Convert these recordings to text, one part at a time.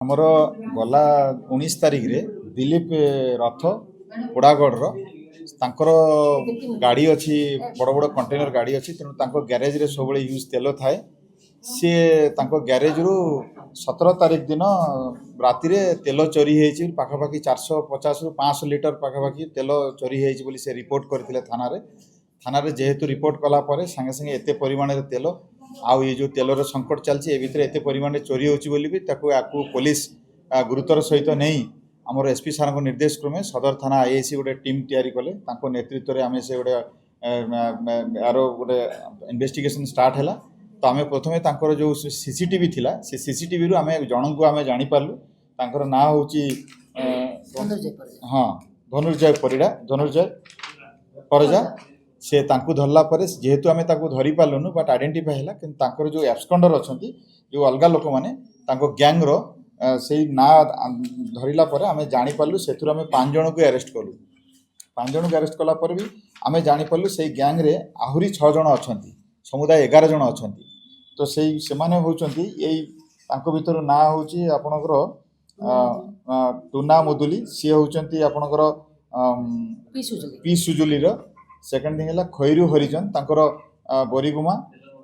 ଆମର ଗଲା 19 ତାରିଖରେ ଦିଲ୍ଲୀପ ରଥ ପୋଡ଼ାଗଡ଼ର ତାଙ୍କର ଗାଡ଼ି ଅଛି, ବଡ଼ ବଡ଼ କଣ୍ଟେନର ଗାଡ଼ି ଅଛି। ତେଣୁ ତାଙ୍କ ଗ୍ୟାରେଜରେ ସବୁବେଳେ ୟୁଜ୍ ତେଲ ଥାଏ। ସିଏ ତାଙ୍କ ଗ୍ୟାରେଜରୁ 17 ତାରିଖ ଦିନ ରାତିରେ ତେଲ ଚୋରି ହେଇଛି, ପାଖାପାଖି 450ରୁ 500 ଲିଟର ପାଖାପାଖି ତେଲ ଚୋରି ହେଇଛି ବୋଲି ସେ ରିପୋର୍ଟ କରିଥିଲେ ଥାନାରେ। ଯେହେତୁ ରିପୋର୍ଟ କଲା ପରେ ସାଙ୍ଗେ ସାଙ୍ଗେ ଏତେ ପରିମାଣରେ ତେଲ ଆଉ ये जो तेलर संकट चलती ए एत परिमाण चोरी होती पुलिस गुरुतर सहित नहीं आमर एसपी सार को निर्देश क्रमे सदर थाना आईआईसी गोटे टीम तैयारी कले नेतृत्व में आम से गोटे यार गोटे इन्वेस्टिगेशन स्टार्ट है। तो आम प्रथम जो सीसीटीवी थिला से सीसीटीवी रु आम जन को आम जापारू तर ना हूँ हाँ धनुर्जय परजा से तांकु धरला परे जेहेतु आमे तांकु धरी पालुनु बट आइडेंटिफाई हैला कि तांकर जो एब्सकंडर अछंती जो अलगा लोक माने तांको गैंग रो से ना धरिला परे आमे जानि पालु सेथुर आमे 5 जन को अरेस्ट कलु। 5 जन को अरेस्ट कला पर भी आमे जानि पालु से गैंग रे आहुरी 6 जन अछंती, समुदाय 11 जन अछंती। तो सेई से माने होचंती एई तांको भीतर ना होची आपनकर टुना मुदुली सी होचंती आपनकर पी सुजुली रो। सेकेंड थिंग है खैरू हरिजन तांकर बोरीगुमा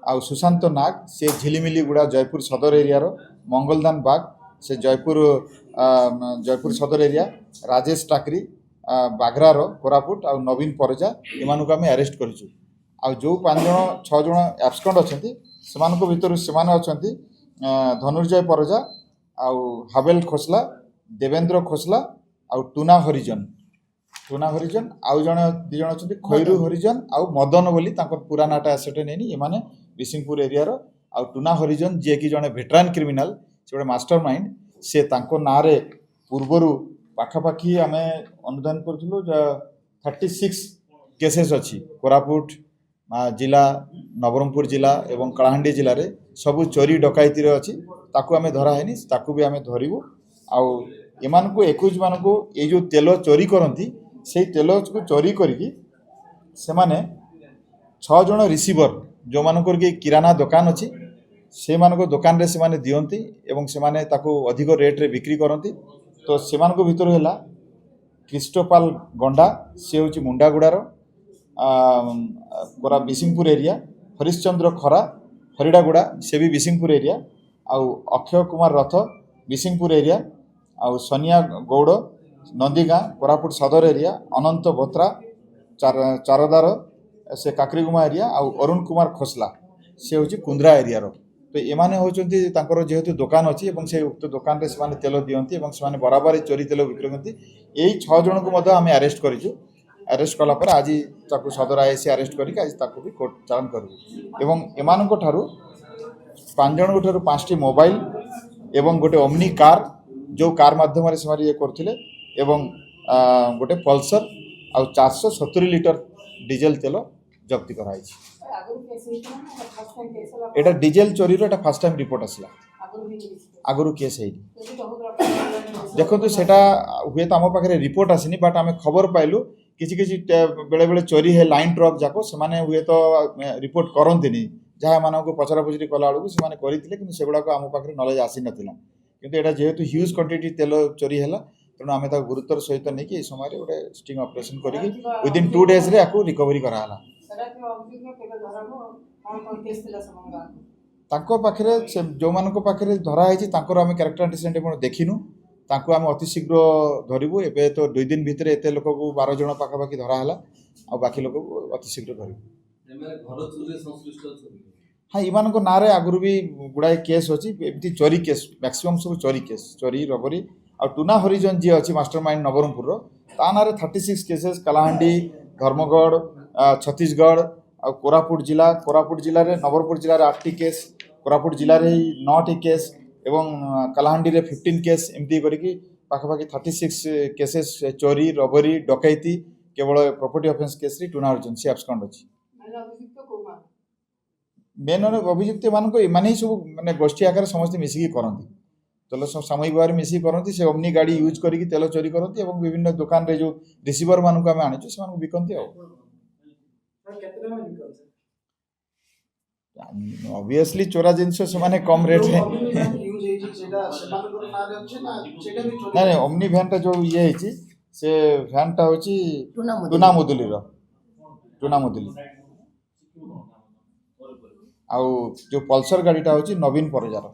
आउ सुशांत नाग से झिलिमिली गुड़ा जयपुर सदर एरिया रो। मंगलदान बाग से जयपुर सदर एरिया। राजेश टाकरी बाघरार कोरापुट आउ नवीन परजा एमानुक आमे अरेस्ट करिछु। आउ जो 5 जन 6 जन एब्सकंड अछंती सेमानको भितर सेमाने अछंती धनुर्जय परजा आउ हावेल खोसला, देवेंद्र खोसला आउ टुना हरिजन आउ जन 2 जन अछंती खैरू हरिजन आउ मदन बोली तांकर पूरा नाटा एसेट नेनी एमाने बिसिंगपुर एरिया रो। आउ टुना हरिजन जे कि जने वेटरान क्रिमिनल से गोटे मास्टरमाइंड से तांको नारे पूर्वरु पाखापाखी आमे अनुधान करथुलु 36 केसेस अछि। कोरापुट जिला, नवरंगपुर जिला एवं कलाहांडी जिले रे सबु चोरी डकायती रे अछि। ताकू आमे धरा हेनी, ताकू भी आमे धरिबु। आउ एमानको 21 मानको ए जो तेल चोरी करंती से तेल को चोरी करी से माने 6 जन रिसीवर जो मानकर कि किराना दुकान अच्छी से मानको दुकान रे से माने दियंती एवं से माने ताको अधिक रेट रे बिक्री करंती। तो से मानको भितर हैला क्रिस्टोपाल गंडा से होची मुंडागुड़ार पूरा बिसिंगपुर एरिया। हरिश्चंद्र खरा हरिडागुड़ा से भी बिसिंगपुर एरिया। आउ अक्षय कुमार रथ बिसिंगपुर एरिया। आउ सोनिया गौड़ नंदीगाँ कोरापुट सदर एरिया। अनंत बोत्रा चारदार से काकरीगुमा एरिया। आउ अरुण कुमार खोसला से होची कुंद्रा एरिया रो। तो एमाने होचंती तांकर जेहेतु दुकान अछि एवं से उक्त दुकान रे से तेल दियंती एवं से बराबर चोरी तेल बिक्री करती। एई 6 जन को मध्य आमे अरेस्ट करिछु। अरेस्ट कला पर आज ताकू सदर आईसी अरेस्ट करिक आज ताकू भी कोर्ट चालान करबु। एवं एमानको ठारू 5 जन को ठारू 5टी मोबाइल एवं गोटे ओमनी कार जो कार माध्यम रे से ये करथिले एवं गोटे पल्सर आउ 470 लिटर डीजेल तेल जब्ती कराई। एटा डीजेल चोरी रो एटा फर्स्ट टाइम रिपोर्ट आसला, आगुरु केस है देखो। तो सेटा हुए तो आम पाखे रिपोर्ट आसनी बट आम खबर पाइलु किसी किसी बेले बेले चोरी है लाइन ट्रक जाको से माने हुए तो रिपोर्ट करंतिनी जहाँ मानक पचरा पचरी कला बेलू से करते कि सेगुड़ा आम पाखे नॉलेज आसी नाला। किंतु एटा जेहेतु ह्यूज क्वांटिटी तेल चोरी है तेणु आम गुरुतर सहित नहीं कि समय गोटे स्टिंग ऑपरेशन करी विदिन 2 days रे आकु रिकवरी कराला। तांको पाखरे जो मानको पाखरे धरा है तांकर आम कैरेक्टर एंटिसिडेंट देखिनु तांको आम अति शीघ्र धरिबु। एबे तो 2 दिन भितर एते लोक को 12 जन पाखापाखि धरा है आ बाकी लोक को अति शीघ्र धरिबु। हाँ इमानको नारे आगुरु भी गुड़ाए केस अच्छी एमती चोरी केस मैक्सिमम सब चोरी केस चोरी रबरी। आ टुना हरिजन जी अच्छी मास्टरमाइंड नवरंगपुर ता नारे 36 केसेस कलाहांडी, धर्मगढ़, छत्तीसगढ़ आ कोरापुट जिला रे नवरंगपुर जिले में 8टी केस, कोरापुट जिले में 9टी केस एवं कलाहांडी रे 15 केस एमती करिकी पाखापाखि 36 केसेस चोरी रबरी डकैती केवल प्रॉपर्टी ऑफेंस केस रे टुना हरिजन से एब्सकंड अछि। मेन अभियुक्त मानक एमाने ही सब माने गोष्ठी आकार समस्त मिसिकी करती तेल सामूहिक भाव में मिसिकी करती से ओमनी गाड़ी यूज करके तेल चोरी करती और विभिन्न दुकान रे जो रिसीवर मानक आम आनीचु से बिकती। ऑब्वियसली चोरा जिनस से कम रेट ହେଇଛି ସେଇଟା ସେମାନଙ୍କର ନାଁରେ ଅଛି ନା ସେଇଟା ବି ଚୋରି? ନାଇଁ ଓମ୍ନି ଭ୍ୟାନ୍ଟା ଯେଉଁ ଇଏ ହେଇଛି ସେ ଭ୍ୟାନ୍ଟା ହେଉଛି ଟୁନା ମୁଦୁଲିର ଟୁନା ମୁଦୁଲି ଆଉ ଯେଉଁ ପଲ୍ସର ଗାଡ଼ିଟା ହେଉଛି ନବୀନ ପରିଜାର।